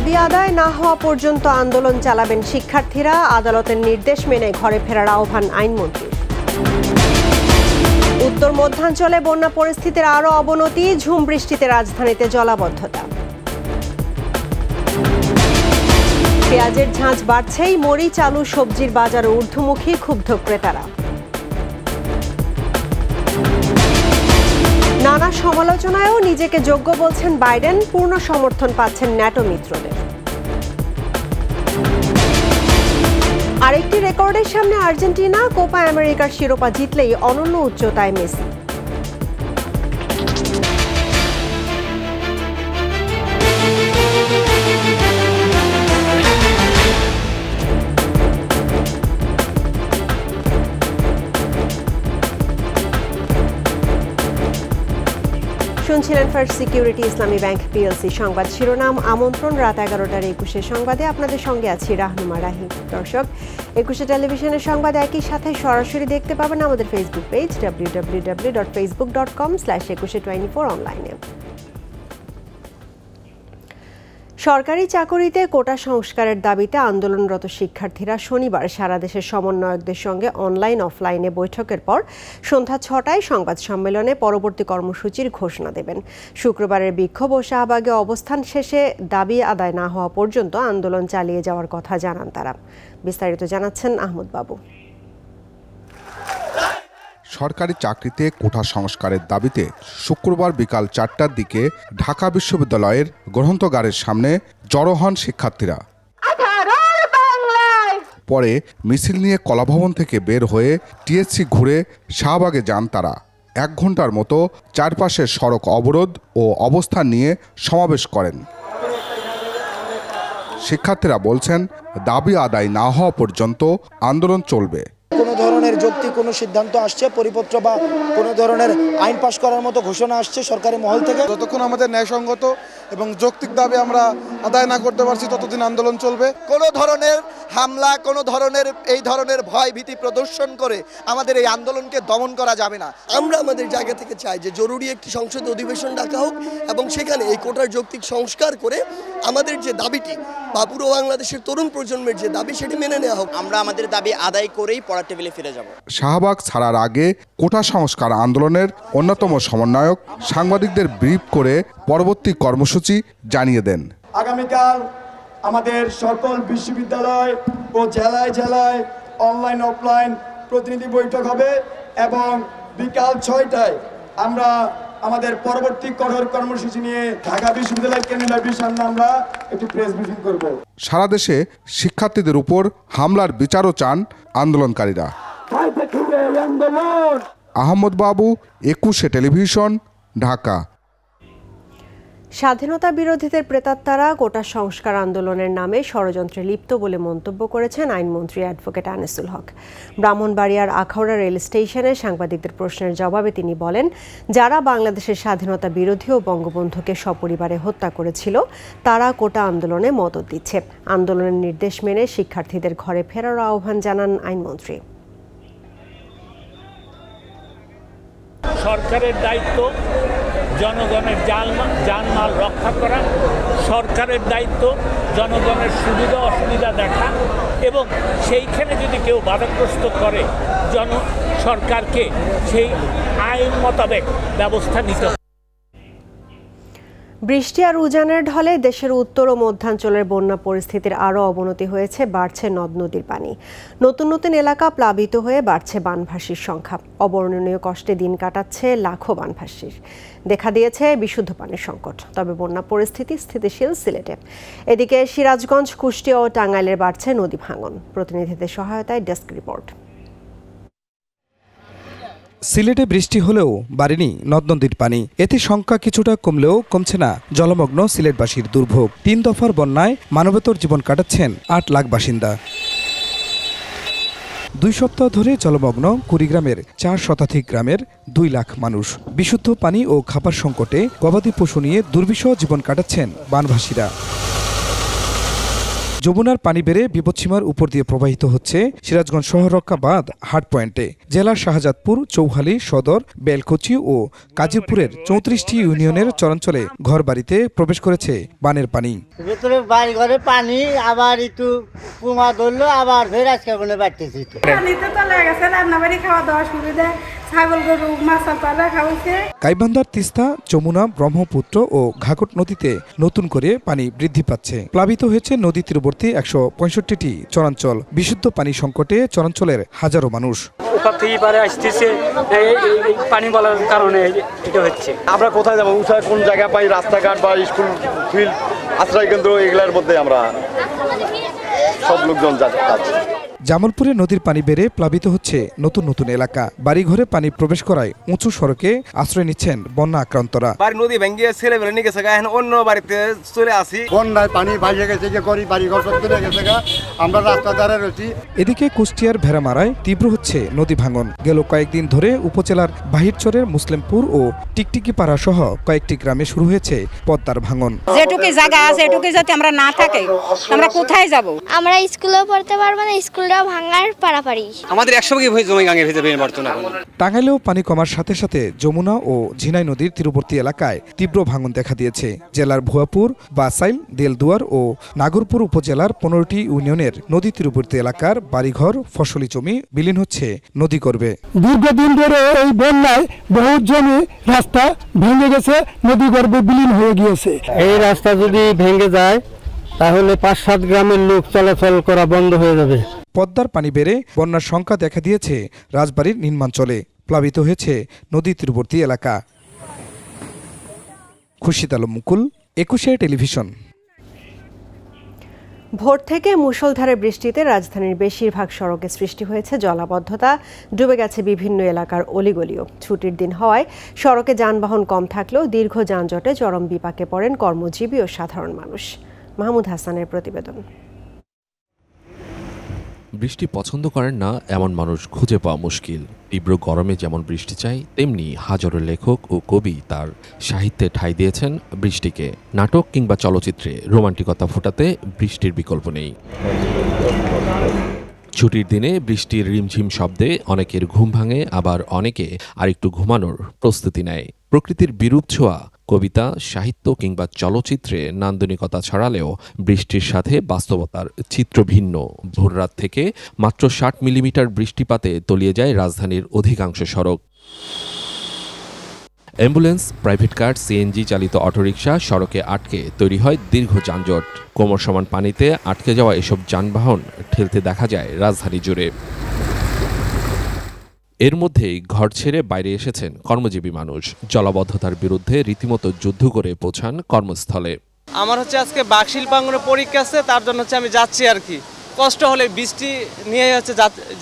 দাবি আদায় না হওয়া পর্যন্ত আন্দোলন চালাবেন শিক্ষার্থীরা। আদালতের নির্দেশ মেনে ঘরে ফেরার আহ্বান আইনমন্ত্রীর। উত্তর মধ্যাঞ্চলে বন্যা পরিস্থিতির আরও অবনতি, ঝুম বৃষ্টিতে রাজধানীতে জলাবদ্ধতা। পেঁয়াজের ঝাঁঝ বাড়ছেই, মরিচ আলু সবজির বাজারে ঊর্ধ্বমুখী, ক্ষুব্ধ ক্রেতারা। নানা সমালোচনায়ও নিজেকে যোগ্য বলছেন বাইডেন, পূর্ণ সমর্থন পাচ্ছেন ন্যাটো মিত্রদের। আরেকটি রেকর্ডের সামনে আর্জেন্টিনা, কোপা আমেরিকার শিরোপা জিতলেই অনন্য উচ্চতায় মেসি। শুনছিলেন ফার্স্ট সিকিউরিটি ইসলামী ব্যাংক পিএলসি সংবাদ শিরোনাম। আমন্ত্রণ রাত 11টার 21 সংবাদে। আপনাদের সঙ্গে আছি রাহনুমা রাহি। দর্শক, 21 টেলিভিশনের সংবাদ একই সাথে সরাসরি দেখতে পাবেন আমাদের ফেসবুক পেজ www.facebook.com/2124 অনলাইনে। সরকারি চাকরিতে কোটা সংস্কারের দাবিতে আন্দোলনরত শিক্ষার্থীরা শনিবার সারা দেশের সমন্বয়কদের সঙ্গে অনলাইন অফলাইনে বৈঠকের পর সন্ধ্যা 6টায় সংবাদ সম্মেলনে পরবর্তী কর্মসূচির ঘোষণা দেবেন। শুক্রবারের বিক্ষোভ ও শাহবাগে অবস্থান শেষে দাবি আদায় না হওয়া পর্যন্ত আন্দোলন চালিয়ে যাওয়ার কথা জানান তারা। বিস্তারিত জানাচ্ছেন আহমদ বাবু। সরকারি চাকরিতে কোটা সংস্কারের দাবিতে শুক্রবার বিকাল 4টার দিকে ঢাকা বিশ্ববিদ্যালয়ের গ্রন্থাগারের সামনে জড়ো হন শিক্ষার্থীরা। পরে মিছিল নিয়ে কলাভবন থেকে বের হয়ে টিএসসি ঘুরে শাহবাগে যান তারা। 1 ঘন্টার মতো চারপাশের সড়ক অবরোধ ও অবস্থান নিয়ে সমাবেশ করেন। শিক্ষার্থীরা বলছেন, দাবি আদায় না হওয়া পর্যন্ত আন্দোলন চলবে। কোনো ধরনের যৌক্তিক কোনো সিদ্ধান্ত আসছে, পরিপত্র বা কোনো ধরনের আইন পাশ করার মতো ঘোষণা আসছে সরকারি মহল থেকে, যতক্ষণ আমাদের ন্যায়সঙ্গত এবং যৌক্তিক দাবি আমরা আদায় না করতে পারছি ততদিন আন্দোলন চলবে। কোনো ধরনের হামলা, কোনো ধরনের এই ধরনের ভয় ভীতি প্রদর্শন করে আমাদের এই আন্দোলনকে দমন করা যাবে না। আমরা আমাদের জায়গা থেকে চাই যে জরুরি একটি সংসদ অধিবেশন ডাকা হোক এবং সেখানে এই কোটার যৌক্তিক সংস্কার করে আমাদের যে দাবিটি বা পুরো বাংলাদেশের তরুণ প্রজন্মের যে দাবি সেটি মেনে নেওয়া হোক। আমরা আমাদের দাবি আদায় করেই পড়ার টেবিলে ফিরে যাব। শাহবাগ ছাড়ার আগে কোটা সংস্কার আন্দোলনের অন্যতম সমন্বয়ক সাংবাদিকদের ব্রিফ করে পরবর্তী কর্মসূচি জানিয়ে দেন। আগামীকাল আমাদের সকল বিশ্ববিদ্যালয় ও জেলায় জেলায় অনলাইন অফলাইন প্রতিনিধি বৈঠক হবে এবং বিকাল 6টায় আমরা আমাদের পরবর্তী কঠোর কর্মসূচি নিয়ে ঢাকা বিশ্ববিদ্যালয় কেন্দ্রের সামনে আমরা একটি প্রেস ব্রিফিং করব। সারা দেশে শিক্ষার্থীদের উপর হামলার বিচারও চান আন্দোলনকারীরা। আহমদ বাবু, 21 টেলিভিশন, ঢাকা। স্বাধীনতা বিরোধীদের প্রেতাত্মারা কোটা সংস্কার আন্দোলনের নামে ষড়যন্ত্রে লিপ্ত বলে মন্তব্য করেছেন আইনমন্ত্রী অ্যাডভোকেট আনিসুল হক। ব্রাহ্মণবাড়িয়ার আখাউড়া রেল স্টেশনে সাংবাদিকদের প্রশ্নের জবাবে তিনি বলেন, যারা বাংলাদেশের স্বাধীনতা বিরোধী ও বঙ্গবন্ধুকে সপরিবারে হত্যা করেছিল তারা কোটা আন্দোলনে মদত দিচ্ছে। আন্দোলনের নির্দেশ মেনে শিক্ষার্থীদের ঘরে ফেরার আহ্বান জানান আইনমন্ত্রী। সরকারের দায়িত্ব জনগণের জানমাল রক্ষা করা, সরকারের দায়িত্ব জনগণের সুবিধা অসুবিধা দেখা এবং সেইখানে যদি কেউ বাধাগ্রস্ত করে সরকারকে সেই আইন মোতাবেক ব্যবস্থা নিতে হবে। বৃষ্টি আর উজানের ঢলে দেশের উত্তর ও মধ্যাঞ্চলের বন্যা পরিস্থিতির আরও অবনতি হয়েছে, বাড়ছে নদ নদীর পানি। নতুন নতুন এলাকা প্লাবিত হয়ে বাড়ছে বানভাসীর সংখ্যা। অবর্ণনীয় কষ্টে দিন কাটাচ্ছে লাখো বানভাসীর। দেখা দিয়েছে বিশুদ্ধ পানির সংকট। তবে বন্যা পরিস্থিতি স্থিতিশীল সিলেটে। এদিকে সিরাজগঞ্জ, কুষ্টিয়া ও টাঙ্গাইলের বাড়ছে নদী ভাঙন। প্রতিনিধিদের সহায়তায় ডেস্ক রিপোর্ট। সিলেটে বৃষ্টি হলেও বাড়েনি নদ নদীর পানি। এতে সংখ্যা কিছুটা কমলেও কমছে না জলমগ্ন সিলেটবাসীর দুর্ভোগ। 3 দফার বন্যায় মানবেতর জীবন কাটাচ্ছেন 8 লাখ বাসিন্দা। 2 সপ্তাহ ধরে জলমগ্ন কুড়িগ্রামের 4 শতাধিক গ্রামের 2 লাখ মানুষ। বিশুদ্ধ পানি ও খাবার সংকটে গবাদি পশু নিয়ে দুর্বিষহ জীবন কাটাচ্ছেন বানভাসীরা। যমুনার পানি বেড়ে বিপদসীমার উপর দিয়ে প্রবাহিত হচ্ছে সিরাজগঞ্জ শহররক্ষা বাঁধ হাট পয়েন্টে। জেলার শাহজাদপুর, চৌহালি, সদর, বেলকুচি ও কাজিরপুরের 34টি ইউনিয়নের চরাঞ্চলে ঘরবাড়িতে প্রবেশ করেছে বানের পানি। ভেতরে বাড়ি ঘরে পানি, আবার একটু কুমা ধরলো, আবার ফের আজকে বাড়তেছে। পানিতে তো লেগেছে, রান্নাবাড়ি খাওয়া দাওয়া সুবিধা, ছাগল গরু মাছ পালা খাওয়াইছে। গাইবান্ধার তিস্তা, যমুনা, ব্রহ্মপুত্র ও ঘাঘট নদীতে নতুন করে পানি বৃদ্ধি পাচ্ছে। প্লাবিত হয়েছে নদী তীরবর্তী 165টি চরাঞ্চল। বিশুদ্ধ পানি সংকটে চরাঞ্চলের হাজারো মানুষ। পানি বলার কারণে এটা হচ্ছে। আমরা কোথায় যাবো, কোন জায়গা পাই, রাস্তাঘাট বা স্কুল, ফিল্ড, আশ্রয় কেন্দ্র, এগুলোর মধ্যে আমরা সব লোকজন যাচ্ছি। জামালপুরে নদীর পানি বেড়ে প্লাবিত হচ্ছে নতুন নতুন এলাকা। বাড়িঘরে পানি প্রবেশ করায় উঁচু সড়কে আশ্রয় নিচ্ছেন বন্যা আক্রান্তরা। বাড়ি নদী ভেঙে ছেলে বেলে নিয়ে গেছে, এখন অন্য বাড়িতে চলে আসি। বন্যায় পানি ভাসে গেছে, যে করি বাড়িঘর সব চলে গেছে, আমরা রাস্তা ধারে রয়েছি। এদিকে কুষ্টিয়ার ভেড়ামারায় তীব্র হচ্ছে নদী ভাঙন। গেল কয়েকদিন ধরে উপজেলার বাহিরচরের মুসলিমপুর ও টিকটিকিপাড়া সহ কয়েকটি গ্রামে শুরু হয়েছে পদ্মার ভাঙন। যেটুকু জায়গা আছে এটুকু যদি আমরা না থাকি আমরা কোথায় যাব? আমরা স্কুলেও পড়তে পারবো না, স্কুলটাও ভাঙার পারাপারি। আমাদের 100 বিঘা জমি গাঙে ভেসে বর্তমানে। টাঙ্গাইলেও পানি কমার সাথে সাথে যমুনা ও ঝিনাই নদীর তীরবর্তী এলাকায় তীব্র ভাঙন দেখা দিয়েছে। জেলার ভুয়াপুর, বাসাইল, দেলদুয়ার ও নাগরপুর উপজেলার 15টি ইউনিয়নের নদী তীরবর্তী এলাকার বাড়িঘর, ফসলি জমি বিলীন হচ্ছে নদী গর্ভে। দীর্ঘদিন ধরে এই বন্যায় বহু জমি রাস্তা ভেঙে গেছে, নদী গর্ভে বিলীন হয়ে গিয়েছে। এই রাস্তা যদি ভেঙে যায় তাহলে 5-7 গ্রামের লোক চলাচল করা বন্ধ হয়ে যাবে। পদ্মার পানি বেড়ে বন্যার শঙ্কা দেখা দিয়েছে রাজবাড়ীর নিম্নাঞ্চলে। প্লাবিত হয়েছে নদী তীরবর্তী এলাকা। খুরশিদ আলম মুকুল, 21 টেলিভিশন। ভোর থেকে মুষলধারে বৃষ্টিতে রাজধানীর বেশিরভাগ সড়কে সৃষ্টি হয়েছে জলাবদ্ধতা। ডুবে গেছে বিভিন্ন এলাকার অলিগলিও। ছুটির দিন হওয়ায় সড়কে যানবাহন কম থাকলেও দীর্ঘ যানজটে চরম বিপাকে পড়েন কর্মজীবী ও সাধারণ মানুষ। মাহমুদ হাসানের প্রতিবেদন। বৃষ্টি পছন্দ করেন না এমন মানুষ খুঁজে পাওয়া মুশকিল। তীব্র গরমে যেমন বৃষ্টি চাই, তেমনি হাজারো লেখক ও কবি তার সাহিত্যে ঠাঁই দিয়েছেন বৃষ্টিকে। নাটক কিংবা চলচ্চিত্রে রোমান্টিকতা ফোটাতে বৃষ্টির বিকল্প নেই। ছুটির দিনে বৃষ্টির রিমঝিম শব্দে অনেকের ঘুম ভাঙে, আবার অনেকে আরেকটু ঘুমানোর প্রস্তুতি নেয়। প্রকৃতির বিরূপ ছোঁয়া কবিতা, সাহিত্য কিংবা চলচ্চিত্রে নান্দনিকতা ছড়ালেও বৃষ্টির সাথে বাস্তবতার চিত্র ভিন্ন। ভোররাত থেকে মাত্র 60 মিলিমিটার বৃষ্টিপাতে তলিয়ে যায় রাজধানীর অধিকাংশ সড়ক। অ্যাম্বুলেন্স, প্রাইভেট কার, সিএনজি চালিত অটোরিকশা সড়কে আটকে তৈরি হয় দীর্ঘ যানজট। কোমর সমান পানিতে আটকে যাওয়া এসব যানবাহন ঠেলতে দেখা যায় রাজধানী জুড়ে। এর মধ্যেই ঘর ছেড়ে বাইরে এসেছেন কর্মজীবী মানুষ। জলাবদ্ধতার বিরুদ্ধে রীতিমতো যুদ্ধ করে পৌঁছান কর্মস্থলে। আমার আজকে বাকশিল্পাঙ্গনে পরীক্ষা আছে, তার জন্য আমি যাচ্ছি আর কি। কষ্ট হলে বৃষ্টি নিয়ে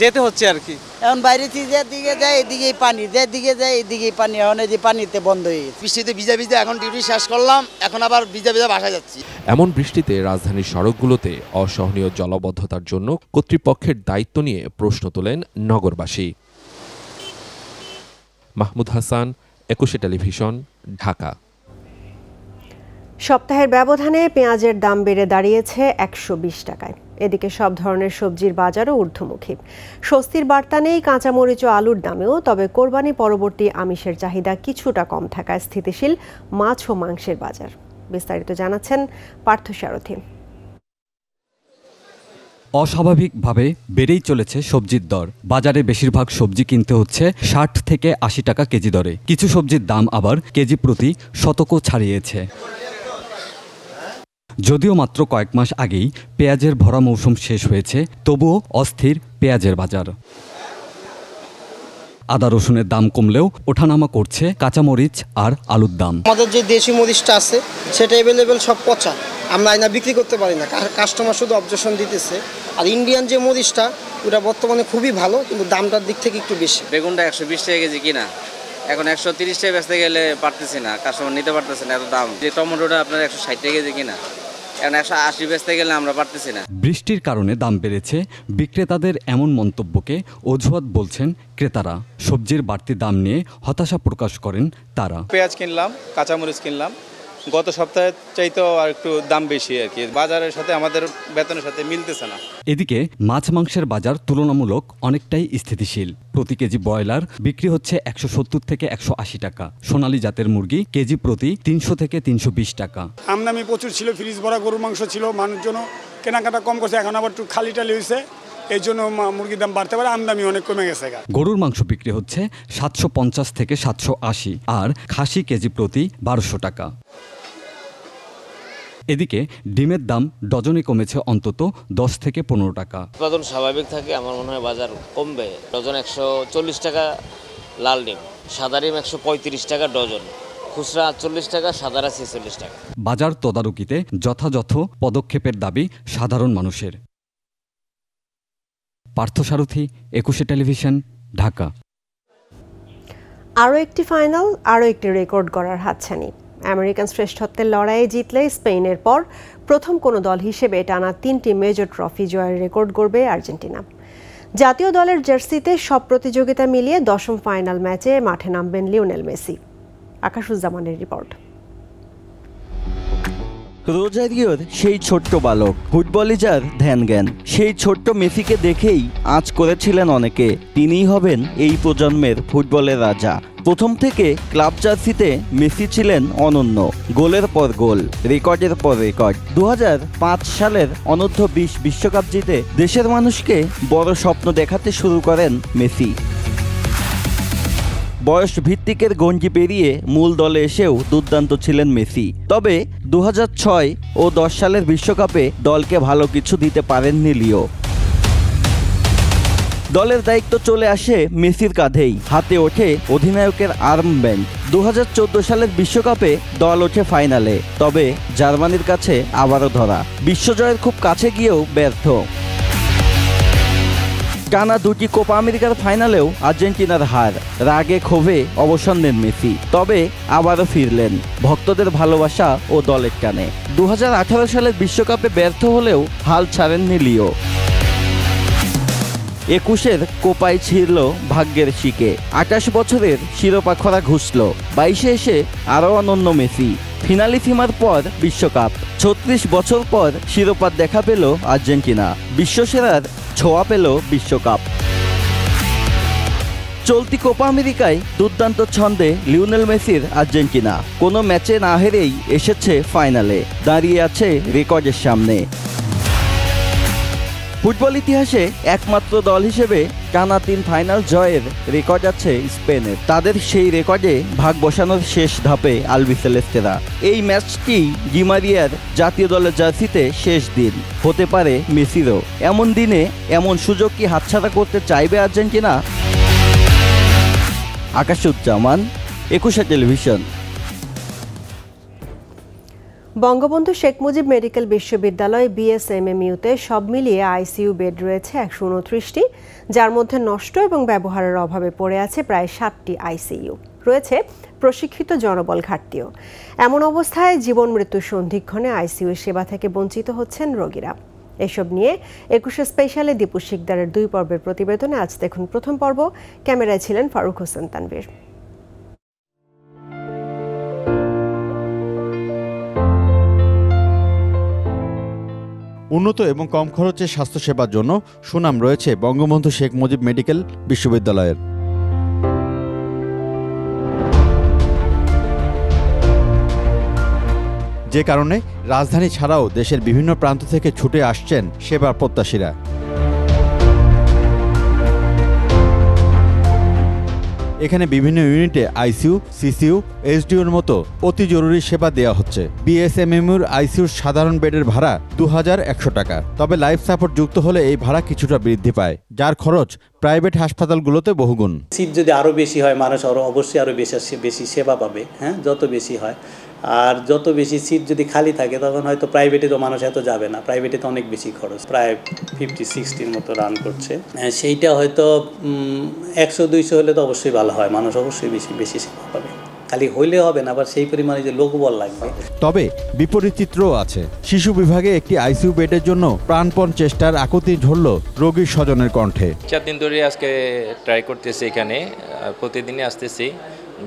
যেতে হচ্ছে আর কি। এখন বাইরে যেদিকে যায় এদিকেই পানি, যেদিকে যায় এদিকেই পানি। এখন এই যে পানিতে বন্ধ হয়ে গেছে। বৃষ্টিতে ভিজা ভিজা এখন ডিউটি শেষ করলাম, এখন আবার ভিজা ভিজা বাসায় যাচ্ছি। এমন বৃষ্টিতে রাজধানীর সড়কগুলোতে অসহনীয় জলাবদ্ধতার জন্য কর্তৃপক্ষের দায়িত্ব নিয়ে প্রশ্ন তোলেন নগরবাসী। মাহমুদ হাসান, 21 টেলিভিশন, ঢাকা। সপ্তাহের ব্যবধানে পেঁয়াজের দাম বেড়ে দাঁড়িয়েছে 120 টাকায়। এদিকে সব ধরনের সবজির বাজারও ঊর্ধ্বমুখী। স্বস্তির বার্তা নেই কাঁচামরিচ ও আলুর দামেও, তবে কোরবানি পরবর্তী আমিষের চাহিদা কিছুটা কম থাকায় স্থিতিশীল মাছ ও মাংসের বাজার। বিস্তারিত জানাচ্ছেন পার্থসারথী। অস্বাভাবিকভাবে বেড়েই চলেছে সবজির দর। বাজারে বেশিরভাগ সবজি কিনতে হচ্ছে 60 থেকে 80 টাকা কেজি দরে। কিছু সবজির দাম আবার কেজি প্রতি শতকও ছাড়িয়েছে। যদিও মাত্র কয়েক মাস আগেই পেঁয়াজের ভরা মৌসুম শেষ হয়েছে, তবুও অস্থির পেঁয়াজের বাজার। আদা রসুনের দাম কমলেও ওঠানামা করছে কাঁচামরিচ আর আলুর দাম। আমাদের যে দেশি মরিচটা আছে সেটা অ্যাভেলেবেল সব পচা, আমরা আইনা বিক্রি করতে পারি না, কাস্টমার শুধু অবজেকশন দিতেছে। আর ইন্ডিয়ান যে মরিচটা ওটা বর্তমানে খুবই ভালো, কিন্তু দামটার দিক থেকে একটু বেশি। বেগুনটা 120 টাকা কেজি কিনা, এখন 130 টাকা বেচতে গেলে পারতেছি না, কাস্টমার নিতে পারতেছে না, এত দাম। যে টমেটোটা আপনার 160 টাকা কেজি কিনা, এখন 180 বেচতে গেলে আমরা পারতেছি না। বৃষ্টির কারণে দাম বেড়েছে, বিক্রেতাদের এমন মন্তব্যকে অজুহাত বলছেন ক্রেতারা। সবজির বাড়তি দাম নিয়ে হতাশা প্রকাশ করেন তারা। পেঁয়াজ কিনলাম, কাঁচামরিচ কিনলাম, গত সপ্তাহের চাইতেও আর একটু দাম বেশি আর কি, বাজারের সাথে আমাদের বেতনের সাথে মিলতেছে না। এদিকে মাছ মাংসের বাজার তুলনামূলক অনেকটাই স্থিতিশীল। প্রতি কেজি ব্রয়লার বিক্রি হচ্ছে 170 থেকে 180 টাকা, সোনালী জাতের মুরগি কেজি প্রতি 300 থেকে 320 টাকা। আমদানি প্রচুর ছিল, ফ্রিজ ভরা গরুর মাংস ছিল, মানুষজন কেনাকাটা কম করছে, এখন আবার একটু খালি টালি হয়েছে, এই জন্য মুরগির দাম বাড়তে পারে, আমদানি অনেক কমে গেছে। গরুর মাংস বিক্রি হচ্ছে 750 থেকে 780, আর খাসি কেজি প্রতি 1200 টাকা। এদিকে ডিমের দাম ডজনে কমেছে অন্তত 10 থেকে 15 টাকা। উৎপাদন স্বাভাবিক থাকে, আমার মনে হয় বাজার কমবে। ডজন 140 টাকা লাল ডিম, সাদা ডিম 135 টাকা ডজন, খুচরা 48 টাকা, সাদারা 46 টাকা। বাজার তদারকিতে যথাযথ পদক্ষেপের দাবি সাধারণ মানুষের। পার্থসারথী, 21 টেলিভিশন, ঢাকা। আরও একটি ফাইনাল, আরও একটি রেকর্ড গড়ার হাতছানি। আমেরিকান শ্রেষ্ঠত্বের লড়াইয়ে জিতলে স্পেনের পর প্রথম কোনো দল হিসেবে টানা 3টি মেজর ট্রফি জয়ের রেকর্ড গড়বে আর্জেন্টিনা। জাতীয় দলের জার্সিতে সব প্রতিযোগিতা মিলিয়ে 10ম ফাইনাল ম্যাচে মাঠে নামবেন লিওনেল মেসি। আকাশুজ্জামানের রিপোর্ট। রোজারিওর সেই ছোট্ট বালক, ফুটবলই যার ধ্যান জ্ঞান, সেই ছোট্ট মেসিকে দেখেই আঁচ করেছিলেন অনেকে তিনিই হবেন এই প্রজন্মের ফুটবলের রাজা। প্রথম থেকে ক্লাব জার্সিতে মেসি ছিলেন অনন্য, গোলের পর গোল, রেকর্ডের পর রেকর্ড। 2005 সালের অনূর্ধ্ব-20 বিশ্বকাপ জিতে দেশের মানুষকে বড় স্বপ্ন দেখাতে শুরু করেন মেসি। বয়স ভিত্তিকের গঞ্জি পেরিয়ে মূল দলে এসেও দুর্দান্ত ছিলেন মেসি। তবে 2006 ও 10 সালের বিশ্বকাপে দলকে ভালো কিছু দিতে পারেননি লিও। দলের দায়িত্ব চলে আসে মেসির কাঁধেই, হাতে ওঠে অধিনায়কের আর্মব্যান্ড। 2014 সালের বিশ্বকাপে দল ওঠে ফাইনালে, তবে জার্মানির কাছে আবারও ধরা। বিশ্বজয়ের খুব কাছে গিয়েও ব্যর্থ। টানা 2টি কোপা আমেরিকার ফাইনালেও আর্জেন্টিনার হার, রাগে ক্ষোভে অবসর নেন মেসি। তবে আবারও ফিরলেন ভক্তদের ভালোবাসা ও দলের টানে। 2018 সালের বিশ্বকাপে ব্যর্থ হলেও হাল ছাড়েননি লিও। 21-এর কোপায় ছিঁড়ল ভাগ্যের শিকে, 28 বছরের শিরোপা খরা ঘুষল। 22-এ এসে আরও অনন্য মেসি, ফিনালিসিমার পর বিশ্বকাপ, 36 বছর পর শিরোপার দেখা পেল আর্জেন্টিনা, বিশ্বসেরার ছোঁয়া পেল বিশ্বকাপ। চলতি কোপা আমেরিকায় দুর্দান্ত ছন্দে লিওনেল মেসির আর্জেন্টিনা, কোনো ম্যাচে না হেরেই এসেছে ফাইনালে, দাঁড়িয়ে আছে রেকর্ডের সামনে। ফুটবল ইতিহাসে একমাত্র দল হিসেবে টানা 3 ফাইনাল জয়ের রেকর্ড আছে স্পেনের। তাদের সেই রেকর্ডে ভাগ বসানোর শেষ ধাপে আলবিসেলেস্তেরা। এই ম্যাচটি ডিমারিয়ার জাতীয় দলের জার্সিতে শেষ দিন, হতে পারে মেসিরও। এমন দিনে এমন সুযোগ কি হাতছাড়া করতে চাইবে Argentina? Akashuzzaman, 21 television. Bangabandhu Sheikh Mujib medical বিশ্ববিদ্যালয় বিএসএমএমইউতে সব মিলিয়ে আইসিইউ বেড রয়েছে 129টি, যার মধ্যে নষ্ট এবং ব্যবহারের অভাবে পড়ে আছে প্রায় 60টি আইসিইউ। রয়েছে প্রশিক্ষিত জনবল ঘাটতিও। এমন অবস্থায় জীবন মৃত্যু সন্ধিক্ষণে আইসিইউ সেবা থেকে বঞ্চিত হচ্ছেন রোগীরা। এসব নিয়ে 21 স্পেশালে দীপু শিকদারের 2 পর্বের প্রতিবেদনে আজ দেখুন প্রথম পর্ব। ক্যামেরায় ছিলেন ফারুক হোসেন তানভীর। উন্নত এবং কম খরচে স্বাস্থ্যসেবার জন্য সুনাম রয়েছে বঙ্গবন্ধু শেখ মুজিব মেডিকেল বিশ্ববিদ্যালয়ের। যে কারণে রাজধানী ছাড়াও দেশের বিভিন্ন প্রান্ত থেকে ছুটে আসছেন সেবার প্রত্যাশীরা। এখানে বিভিন্ন ইউনিটে আইসিইউ, সিসিইউ, এইচডিইউর মতো অতি জরুরি সেবা দেওয়া হচ্ছে। বিএসএমএমইউর আইসিইউর সাধারণ বেডের ভাড়া 2100 টাকা। তবে লাইফ সাপোর্ট যুক্ত হলে এই ভাড়া কিছুটা বৃদ্ধি পায়, যার খরচ প্রাইভেট হাসপাতালগুলোতে বহুগুণ। সিট যদি আরও বেশি হয়, মানুষ অবশ্যই আরও বেশি সেবা পাবে। হ্যাঁ, যত বেশি হয়, আর যত বেশি সিট যদি খালি থাকে তখন হয়তো প্রাইভেটে তো মানুষ এত যাবে না। প্রাইভেটে তো অনেক বেশি খরচ, প্রায় 50-60-র মতো রান করছে। সেইটা হয়তো 100-200 হলে তো অবশ্যই ভালো হয়, মানুষ অবশ্যই বেশি সেবা পাবে। খালি হইলে হবে না, আবার সেই পরিমাণে যে লোকবল লাগবে। তবে বিপরীত চিত্রও আছে। শিশু বিভাগে একটি আইসিইউ বেডের জন্য প্রাণপণ চেষ্টার আকুতি ঝরল রোগীর স্বজনের কণ্ঠে। 4 দিন ধরে আজকে ট্রাই করতেছি, এখানে প্রতিদিনই আসতেছি,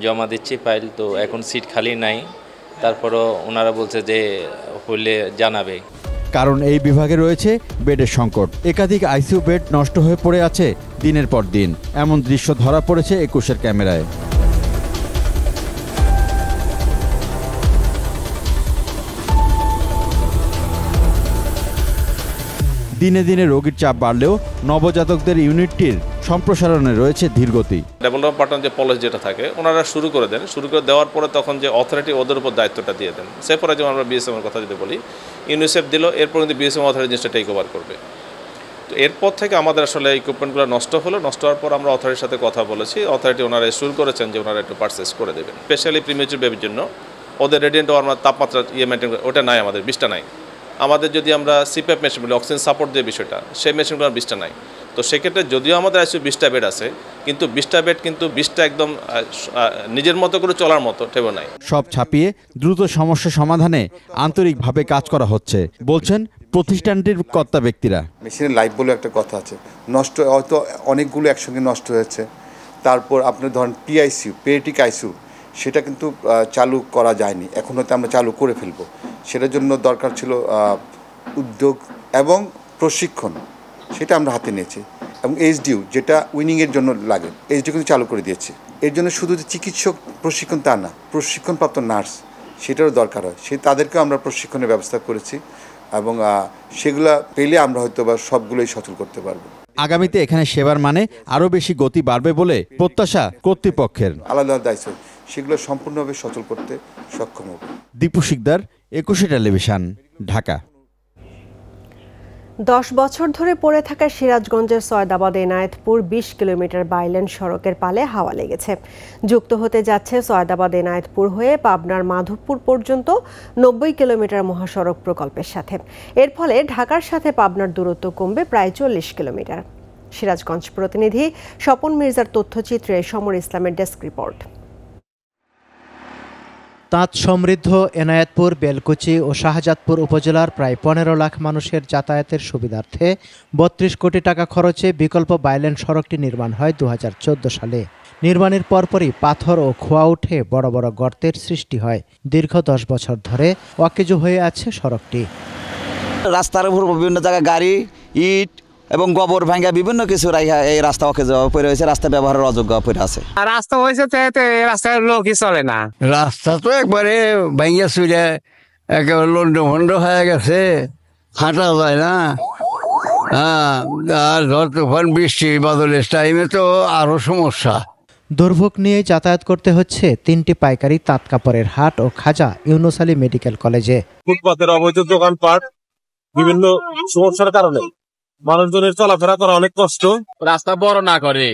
জমা দিচ্ছি ফাইল, তো এখন সিট খালি নাই। তারপরও ওনারা বলছে যে হলে জানাবে। কারণ এই বিভাগে রয়েছে বেডের সংকট। একাধিক আইসিইউ বেড নষ্ট হয়ে পড়ে আছে দিনের পর দিন। এমন দৃশ্য ধরা পড়েছে ২১-এর ক্যামেরায়। দিনে দিনে রোগীর চাপ বাড়লেও নবজাতকদের ইউনিটটির সম্প্রসারণে রয়েছে ধীরগতি। ডেভেলপমেন্ট পার্টনার যে পলিসি যেটা থাকে ওনারা শুরু করে দেন, শুরু করে দেওয়ার পরে তখন যে অথরিটি ওদের উপর দায়িত্বটা দিয়ে দেন। সে পরে যেমন আমরা বিএসএমের কথা যদি বলি, ইউনিসেফ দিল, এরপর কিন্তু বিএসএম অথরিটি জিনিসটা টেক ওভার করবে। তো এরপর থেকে আমাদের আসলে ইকুইপমেন্টগুলো নষ্ট হলো, নষ্ট হওয়ার পর আমরা অথরিটির সাথে কথা বলেছি, অথরিটি ওনারা শুরু করেছেন যে ওনারা একটু পারচেস করে দেবেন, স্পেশালি প্রিমেচুর বেবির জন্য। ওদের রেডিয়েন্ট ওয়ার্মার তাপমাত্রা মেনটেন করে ওটা নাই, আমাদের 20টা নাই। আমাদের যদি আমরা সিপ্যাপ মেশিন বলি, অক্সিজেন সাপোর্ট দিয়ে বিষয়টা, সেই মেশিনগুলো 20টা নাই। তো সেক্ষেত্রে যদিও আমাদের আইসিইউ 20টা বেড আছে, কিন্তু 20টা বেড কিন্তু 20টা একদম নিজের মতো করে চলার মতো টেবো নাই। সব ছাপিয়ে দ্রুত সমস্যা সমাধানে আন্তরিকভাবে কাজ করা হচ্ছে বলছেন প্রতিষ্ঠানটির কর্তা ব্যক্তিরা। মেশিনের লাইফ বলে একটা কথা আছে, নষ্ট হয়তো অনেকগুলো একসঙ্গে নষ্ট হয়েছে। তারপর আপনার ধরেন পিআইসিইউ, পেডিয়াট্রিক আইসিইউ, সেটা কিন্তু চালু করা যায়নি, এখন হয়তো আমরা চালু করে ফেলবো। সেটার জন্য দরকার ছিল উদ্যোগ এবং প্রশিক্ষণ, সেটা আমরা হাতে নিয়েছি। এবং এইচডিউ যেটা উইনিংয়ের জন্য লাগে, এইচডিউ কিন্তু চালু করে দিয়েছে। এর জন্য শুধু যে চিকিৎসক প্রশিক্ষণ তা না, প্রশিক্ষণপ্রাপ্ত নার্স সেটারও দরকার হয়, তাদেরকেও আমরা প্রশিক্ষণের ব্যবস্থা করেছি এবং সেগুলো পেলে আমরা হয়তো বা সবগুলোই সচল করতে পারবো। আগামীতে এখানে সেবার মানে আরও বেশি গতি বাড়বে বলে প্রত্যাশা কর্তৃপক্ষের। আলাদা আলাদা দায়িত্ব, সেগুলো সম্পূর্ণভাবে সচল করতে সক্ষম হবে। দীপু শিকদার, ২১ টেলিভিশন, ঢাকা। 10 বছর ধরে পড়ে থাকা সিরাজগঞ্জের সয়দাবাদ এনায়েতপুর 20 কিলোমিটার বাইলেন সড়কের পালে হাওয়া লেগেছে। যুক্ত হতে যাচ্ছে সয়দাবাদ এনায়েতপুর হয়ে পাবনার মাধবপুর পর্যন্ত 90 কিলোমিটার মহাসড়ক প্রকল্পের সাথে। এর ফলে ঢাকার সাথে পাবনার দূরত্ব কমবে প্রায় 40 কিলোমিটার। সিরাজগঞ্জ প্রতিনিধি স্বপন মির্জার তথ্যচিত্রে সমর ইসলামের ডেস্ক রিপোর্ট। তাঁত সমৃদ্ধ এনায়েতপুর, বেলকুচি ও শাহজাদপুর উপজেলার প্রায় 15 লাখ মানুষের যাতায়াতের সুবিধার্থে 32 কোটি টাকা খরচে বিকল্প বাইলেন সড়কটি নির্মাণ হয় 2014 সালে। নির্মাণের পরপরই পাথর ও খোয়া উঠে বড় বড় গর্তের সৃষ্টি হয়। দীর্ঘ 10 বছর ধরে অকেজো হয়ে আছে সড়কটি। রাস্তার উপর বিভিন্ন জায়গায় গাড়ি, ইট এবং গোবর ভাঙ্গা বিভিন্ন কিছু এই রাস্তা অকেজো পড়ে হয়েছে, রাস্তা ব্যবহারের অযোগ্য পড়ে আছে। রাস্তা হয়েছে রাস্তার লোকই চলে না, রাস্তা তো একবারে ভাঙ্গা চুলে একেবারে লন্ড ভন্ড হয়ে গেছে, হাঁটা যায় না। আর ঝড় তুফান বৃষ্টি বাদলের টাইমে তো আরো সমস্যা। দুর্ভোগ নিয়ে যাতায়াত করতে হচ্ছে 3টি পাইকারি তাঁত কাপড়ের হাট ও খাজা ইউনুস আলী মেডিকেল কলেজে। ফুটপাতের অবৈধ দোকানপাট, বিভিন্ন সমস্যার কারণে মানুষজনের চলাফেরা করা অনেক কষ্ট। রাস্তা বড় না করে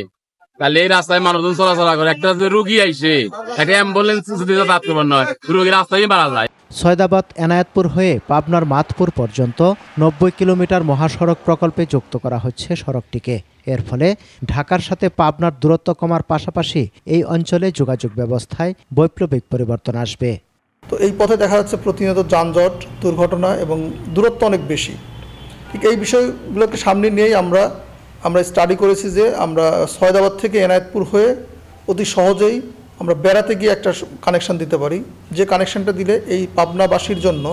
তাহলে এই রাস্তায় মানুষজন চলাচলা করে, একটা রোগী আইসে একটা অ্যাম্বুলেন্স যদি যাতায়াত করবার নয়, রোগীর রাস্তায় মারা যায়। সয়দাবাদ এনায়েতপুর হয়ে পাবনার মাধবপুর পর্যন্ত 90 কিলোমিটার মহাসড়ক প্রকল্পে যুক্ত করা হচ্ছে সড়কটিকে। এর ফলে ঢাকার সাথে পাবনার দূরত্ব কমার পাশাপাশি এই অঞ্চলে যোগাযোগ ব্যবস্থায় বৈপ্লবিক পরিবর্তন আসবে। তো এই পথে দেখা যাচ্ছে প্রতিনিয়ত যানজট, দুর্ঘটনা এবং দূরত্ব অনেক বেশি। ঠিক এই বিষয়গুলোকে সামনে নিয়েই আমরা স্টাডি করেছি যে আমরা সয়দাবাদ থেকে এনায়েতপুর হয়ে অতি সহজেই আমরা বেড়াতে গিয়ে একটা কানেকশন দিতে পারি, যে কানেকশনটা দিলে এই পাবনাবাসীর জন্য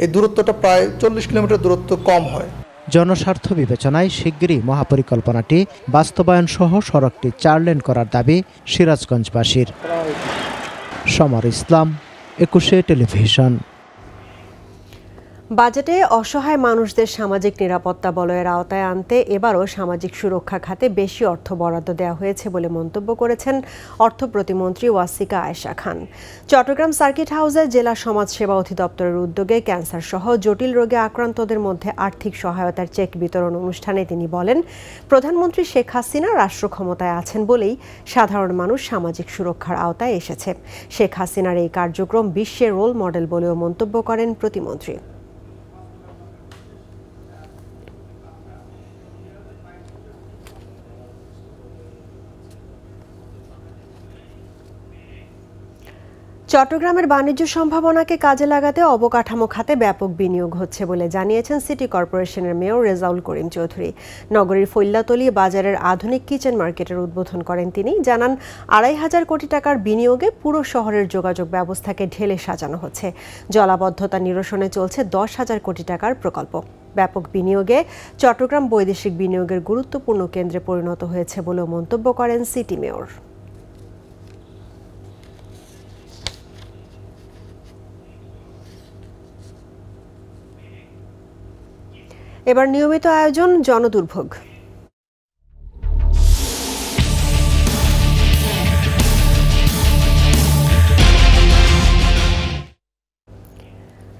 এই দূরত্বটা প্রায় 40 কিলোমিটার দূরত্ব কম হয়। জনস্বার্থ বিবেচনায় শিগগিরই মহাপরিকল্পনাটি বাস্তবায়ন সহ সড়কটি 4 লেন করার দাবি সিরাজগঞ্জবাসীর। সমর ইসলাম, 21 টেলিভিশন। বাজেটে অসহায় মানুষদের সামাজিক নিরাপত্তা বলয়ের আওতায় আনতে এবারও সামাজিক সুরক্ষা খাতে বেশি অর্থ বরাদ্দ দেওয়া হয়েছে বলে মন্তব্য করেছেন অর্থ প্রতিমন্ত্রী ওয়াসিকা আয়েশা খান। চট্টগ্রাম সার্কিট হাউসে জেলা সমাজসেবা অধিদপ্তরের উদ্যোগে ক্যান্সার সহ জটিল রোগে আক্রান্তদের মধ্যে আর্থিক সহায়তার চেক বিতরণ অনুষ্ঠানে তিনি বলেন, প্রধানমন্ত্রী শেখ হাসিনা রাষ্ট্র ক্ষমতায় আছেন বলেই সাধারণ মানুষ সামাজিক সুরক্ষার আওতায় এসেছে। শেখ হাসিনার এই কার্যক্রম বিশ্বের রোল মডেল বলেও মন্তব্য করেন প্রতিমন্ত্রী। চট্টগ্রামের বাণিজ্য সম্ভাবনাকে কাজে লাগাতে অবকাঠামো খাতে ব্যাপক বিনিয়োগ হচ্ছে বলে জানিয়েছেন সিটি কর্পোরেশনের মেয়র রেজাউল করিম চৌধুরী। নগরীর ফৈল্লাতলী বাজারের আধুনিক কিচেন মার্কেটের উদ্বোধন করেন তিনি। জানান ২৫০০ কোটি টাকার বিনিয়োগে পুরো শহরের যোগাযোগ ব্যবস্থাকে ঢেলে সাজানো হচ্ছে। জলাবদ্ধতা নিরসনে চলছে ১০,০০০ কোটি টাকার প্রকল্প। ব্যাপক বিনিয়োগে চট্টগ্রাম বৈদেশিক বিনিয়োগের গুরুত্বপূর্ণ কেন্দ্রে পরিণত হয়েছে বলেও মন্তব্য করেন সিটি মেয়র। এবার নিয়মিত আয়োজন জনদুর্ভোগ।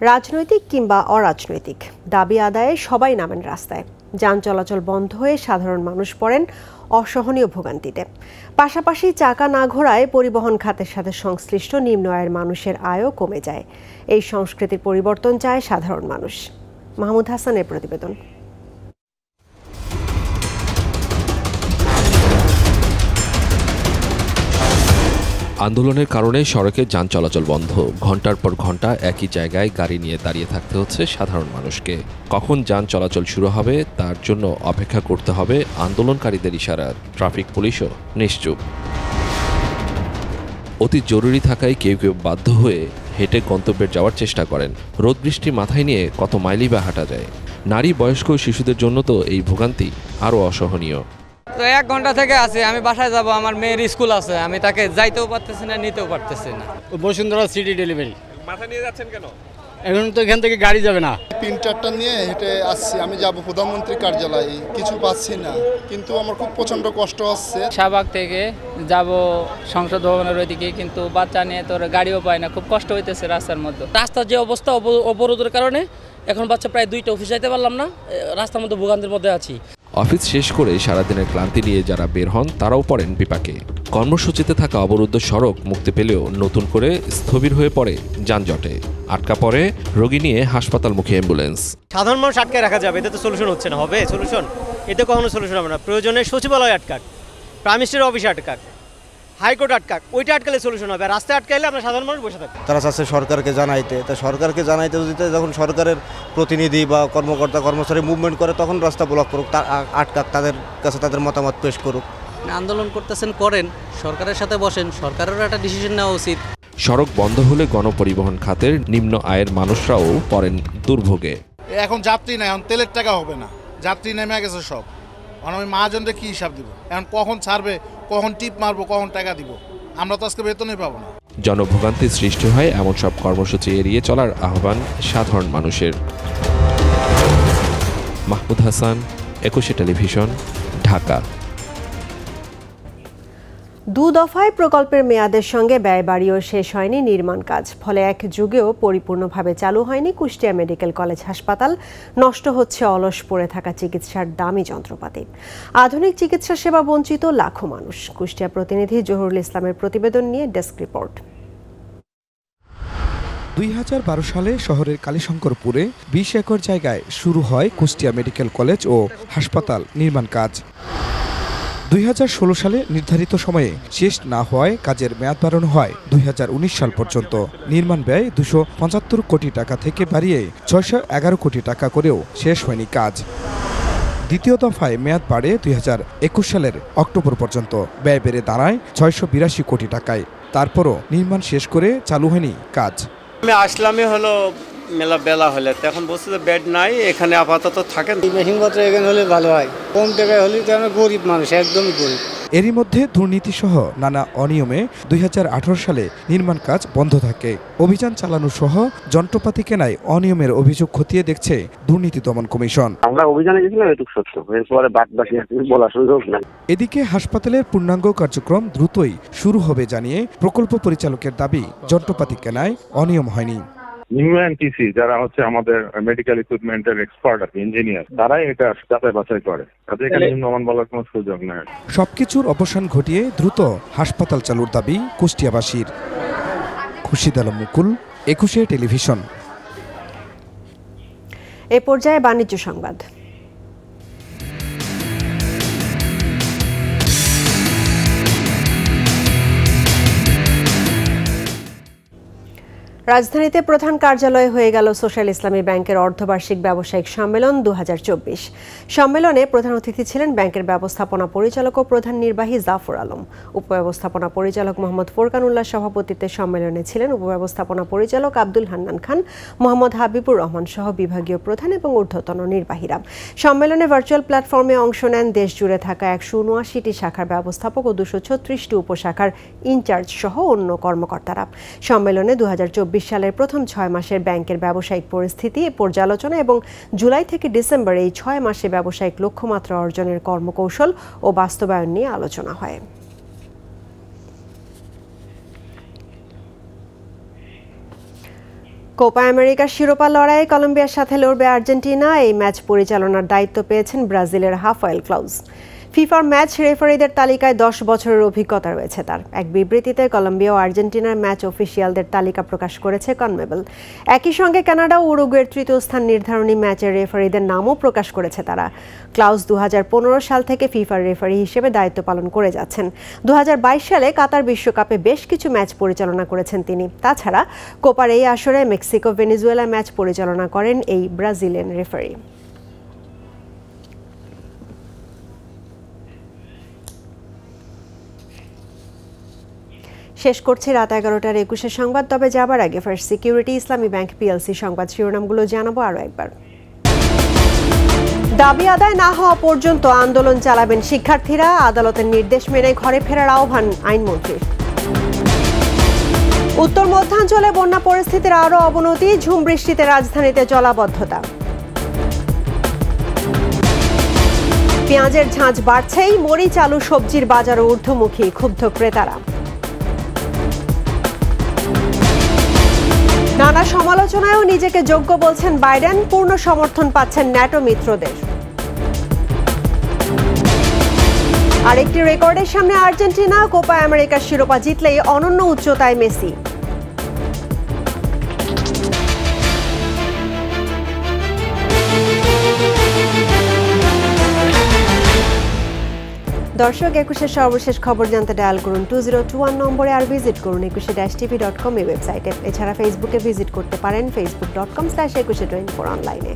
রাজনৈতিক কিংবা অরাজনৈতিক দাবি আদায়ে সবাই নামেন রাস্তায়। যান চলাচল বন্ধ হয়ে সাধারণ মানুষ পড়েন অসহনীয় ভোগান্তিতে। পাশাপাশি চাকা না ঘোরায় পরিবহন খাতের সাথে সংশ্লিষ্ট নিম্ন আয়ের মানুষের আয়ও কমে যায়। এই সংস্কৃতির পরিবর্তন চায় সাধারণ মানুষ। মাহমুদ হাসানের প্রতিবেদন। আন্দোলনের কারণে সড়কে যান চলাচল বন্ধ। ঘন্টার পর ঘন্টা একই জায়গায় গাড়ি নিয়ে দাঁড়িয়ে থাকতে হচ্ছে সাধারণ মানুষকে। কখন যান চলাচল শুরু হবে তার জন্য অপেক্ষা করতে হবে আন্দোলনকারীদের ইশারার। ট্রাফিক পুলিশও নিশ্চুপ। অতি জরুরি থাকায় কেউ কেউ বাধ্য হয়ে হেঁটে গন্তব্যে যাওয়ার চেষ্টা করেন। রোদ বৃষ্টি মাথায় নিয়ে কত মাইলই বা হাঁটা যায়। নারী, বয়স্ক শিশুদের জন্য তো এই ভোগান্তি আরও অসহনীয়। তো 1 ঘন্টা থেকে আছে, আমি বাসায় যাব, আমার মেয়ের স্কুল আছে, আমি তাকে যাইতেও পারতেছি না, নিতেও পারতেছি না। Bashundhara city delivery. মাথা নিয়ে যাচ্ছেন কেন? এখন তো এখান থেকে গাড়ি যাবে না। 3-4টা নিয়ে হেঁটে আসছি, আমি যাব প্রধানমন্ত্রী কার্যালয়ে, কিছু পাচ্ছি না, কিন্তু আমার খুব প্রচন্ড কষ্ট হচ্ছে। শাহবাগ থেকে যাব সংসদ ভবনের ওইদিকে, কিন্তু বাচ্চা নিয়ে তোর গাড়িও পায় না, খুব কষ্ট হইতেছে রাস্তার মধ্যে। রাস্তার যে অবস্থা, অবরোধের কারণে এখন বাচ্চা প্রায় 2টা অফিস যাইতে পারলাম না, রাস্তার মধ্যে ভোগান্তির মধ্যে আছি। অফিস শেষ করে সারাদিনের ক্লান্তি নিয়ে যারা বের হন তারাও পড়েন বিপাকে। কর্মসূচিতে থাকা অবরুদ্ধ সড়ক মুক্তি পেলেও নতুন করে স্থবির হয়ে পড়ে যানজটে। আটকা পড়ে রোগী নিয়ে হাসপাতালমুখী অ্যাম্বুলেন্স। সাধারণ মানুষ আটকায় রাখা যাবে, এতে তো সলিউশন হচ্ছে না। হবে সলিউশন? এতে কখনো সলিউশন হবে না। প্রয়োজনে সচিবালয় আটকাক, প্রাইম মিনিস্টারের অফিসে আটকাক, হাইকোর্ট আটকাক, ওইটা আটকালে সলিউশন হবে। রাস্তায় আটকাইলে আমরা সাধারণ মানুষ বসে থাকবো। তারা চাচ্ছে সরকারকে জানাইতে, তা সরকারকে জানাইতে যদি যখন সরকারের প্রতিনিধি বা কর্মকর্তা কর্মচারী মুভমেন্ট করে তখন রাস্তা ব্লক করুক, আটকাক, তাদের কাছে তাদের মতামত পেশ করুক। আন্দোলন করতেছেন করেন, সরকারের সাথে বসেন, সরকারেরও একটা ডিসিশন নেওয়া উচিত। সড়ক বন্ধ হলে গণপরিবহন খাতের নিম্ন আয়ের মানুষরাও পড়েন দুর্ভোগে। এখন যাত্রী নাই, এখন তেলের টাকা হবে না, যাত্রী নেমে গেছে সব। আমি মহাজনদের কি হিসাব দিব? এখন কখন ছাড়বে, কখন টিপ মারবো, কখন টাকা দিব? আমরা তো আজকে বেতনই পাবো না। জনভোগান্তির সৃষ্টি হয় এমন সব কর্মসূচি এড়িয়ে চলার আহ্বান সাধারণ মানুষের। মাহমুদ হাসান, 21 টেলিভিশন, ঢাকা। 2 দফায় প্রকল্পের মেয়াদের সঙ্গে ব্যয় বাড়িয়েও শেষ হয়নি নির্মাণ কাজ। ফলে এক যুগেও পরিপূর্ণভাবে চালু হয়নি কুষ্টিয়া মেডিকেল কলেজ হাসপাতাল। নষ্ট হচ্ছে অলস পড়ে থাকা চিকিৎসার দামি যন্ত্রপাতি। আধুনিক চিকিৎসা সেবা বঞ্চিত লাখো মানুষ। কুষ্টিয়া প্রতিনিধি জহুরুল ইসলামের প্রতিবেদন নিয়ে ডেস্ক রিপোর্ট। 2012 সালে শহরের কালীশঙ্করপুরে 20 একর জায়গায় শুরু হয় কুষ্টিয়া মেডিকেল কলেজ ও হাসপাতাল নির্মাণ কাজ। 2016 সালে নির্ধারিত সময়ে শেষ না হওয়ায় কাজের মেয়াদ বাড়ানো হয় 2019 সাল পর্যন্ত। নির্মাণ ব্যয় 275 কোটি টাকা থেকে বাড়িয়ে 611 কোটি টাকা করেও শেষ হয়নি কাজ। দ্বিতীয় দফায় মেয়াদ বাড়ে 2021 সালের অক্টোবর পর্যন্ত। ব্যয় বেড়ে দাঁড়ায় 682 কোটি টাকায়। তারপরও নির্মাণ শেষ করে চালু হয়নি কাজ। আমি আসলামই হলো মেলা বেলা হলে, এখন বলছে যে বেড নাই, এখানে আপাতত থাকেন। মেশিনপত্র এখানে হলে ভালো হয়, কম টাকায় হলে তো আমরা গরিব মানুষ, একদমই গরিব। এরই মধ্যে দুর্নীতিসহ নানা অনিয়মে 2018 সালে নির্মাণ কাজ বন্ধ থাকে। অভিযান চালানো সহ যন্ত্রপাতি কেনায় অনিয়মের অভিযোগ খতিয়ে দেখছে দুর্নীতি দমন কমিশন। আমরা অভিযানে গেছিলাম, এটুকু সত্য, এরপরে বাকি বলা সুযোগ নাই। এদিকে হাসপাতালের পূর্ণাঙ্গ কার্যক্রম দ্রুতই শুরু হবে জানিয়ে প্রকল্প পরিচালকের দাবি, যন্ত্রপাতি কেনায় অনিয়ম হয়নি। নিউএনটিসি যারা হচ্ছে আমাদের মেডিকেল ইকুইপমেন্টের এক্সপার্ট আছে, ইঞ্জিনিয়ার, তারাই এটা যাচাই বাছাই করে, তাদের এখানে নিম্নমান বলার কোনো সুযোগ নেই। সবকিছুর অবসান ঘটিয়ে দ্রুত হাসপাতাল চালুর দাবি কুষ্টিয়াবাসীর। খুরশিদ আলম মুকুল, 21 টেলিভিশন। এ পর্যায়ে বাণিজ্য সংবাদ। রাজধানীতে প্রধান কার্যালয়ে হয়ে গেল সোশ্যাল ইসলামী ব্যাংকের অর্ধবার্ষিক ব্যবসায়িক সম্মেলন 2024। সম্মেলনে প্রধান অতিথি ছিলেন ব্যাংকের ব্যবস্থাপনা পরিচালক ও প্রধান নির্বাহী জাফর আলম। উপব্যবস্থাপনা পরিচালক মোহাম্মদ ফোরকানুল্লাহ সভাপতিত্বে সম্মেলনে ছিলেন উপব্যবস্থাপনা পরিচালক আব্দুল হান্নান খান, মোহাম্মদ হাবিবুর রহমান সহ বিভাগীয় প্রধান এবং ঊর্ধ্বতন নির্বাহীরা। সম্মেলনে ভার্চুয়াল প্ল্যাটফর্মে অংশ নেন দেশ জুড়ে থাকা 179টি শাখার ব্যবস্থাপক ও 236টি উপশাখার ইনচার্জ সহ অন্য কর্মকর্তারা। সম্মেলনে 2024 সালের প্রথম 6 মাসের ব্যাংকের ব্যবসায়িক পরিস্থিতি পর্যালোচনা এবং জুলাই থেকে ডিসেম্বর এই 6 মাসে ব্যবসায়িক লক্ষ্যমাত্রা অর্জনের কর্মকৌশল ও বাস্তবায়ন নিয়ে আলোচনা হয়। কোপা আমেরিকার শিরোপা লড়াইয়ে কলম্বিয়ার সাথে লড়বে আর্জেন্টিনা। এই ম্যাচ পরিচালনার দায়িত্ব পেয়েছেন ব্রাজিলের রাফায়েল ক্লাউজ। ফিফার ম্যাচ রেফারিদের তালিকায় 10 বছরের অভিজ্ঞতা রয়েছে তার। এক বিবৃতিতে কলম্বিয়া ও আর্জেন্টিনার ম্যাচ অফিসিয়ালদের তালিকা প্রকাশ করেছে কনমেবল। একই সঙ্গে কানাডা ও উরুগুয়ের তৃতীয় স্থান নির্ধারণী ম্যাচের রেফারিদের নামও প্রকাশ করেছে তারা। ক্লাউস 2015 সাল থেকে ফিফার রেফারি হিসেবে দায়িত্ব পালন করে যাচ্ছেন। 2022 সালে কাতার বিশ্বকাপে বেশ কিছু ম্যাচ পরিচালনা করেছেন তিনি। তাছাড়া কোপার এই আসরে মেক্সিকো ভেনেজুয়েলা ম্যাচ পরিচালনা করেন এই ব্রাজিলিয়ান রেফারি। শেষ করছি রাত 11টার 21 সংবাদ। তবে যাবার আগে ফার্স্ট সিকিউরিটি ইসলামী ব্যাংক পিএলসি সংবাদ শিরোনামগুলো জানাবো আরও একবার। দাবি আদায় না হওয়া পর্যন্ত আন্দোলন চালাবেন শিক্ষার্থীরা। আদালতের নির্দেশ মেনে ঘরে ফেরার আহ্বান আইনমন্ত্রীর। উত্তর মধ্যাঞ্চলে বন্যা পরিস্থিতির আরও অবনতি, ঝুম বৃষ্টিতে রাজধানীতে জলাবদ্ধতা। পেঁয়াজের ঝাঁঝ বাড়ছেই, মরিচ আলু সবজির বাজারও ঊর্ধ্বমুখী, ক্ষুব্ধ ক্রেতারা। নানা সমালোচনায়ও নিজেকে যোগ্য বলছেন বাইডেন, পূর্ণ সমর্থন পাচ্ছেন ন্যাটো মিত্রদের। আরেকটি রেকর্ডের সামনে আর্জেন্টিনা, কোপা আমেরিকার শিরোপা জিতলেই অনন্য উচ্চতায় মেসি। দর্শক, 21-এর সর্বশেষ খবর জানতে ডায়াল করুন 2021 নম্বরে, আর ভিজিট করুন 21-tv.com এই ওয়েবসাইটে। এছাড়া ফেসবুকে ভিজিট করতে পারেন facebook.com/2124 অনলাইনে।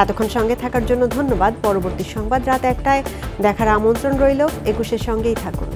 এতক্ষণ সঙ্গে থাকার জন্য ধন্যবাদ। পরবর্তী সংবাদ রাত 1টায় দেখার আমন্ত্রণ রইল। 21-এর সঙ্গেই থাকুন।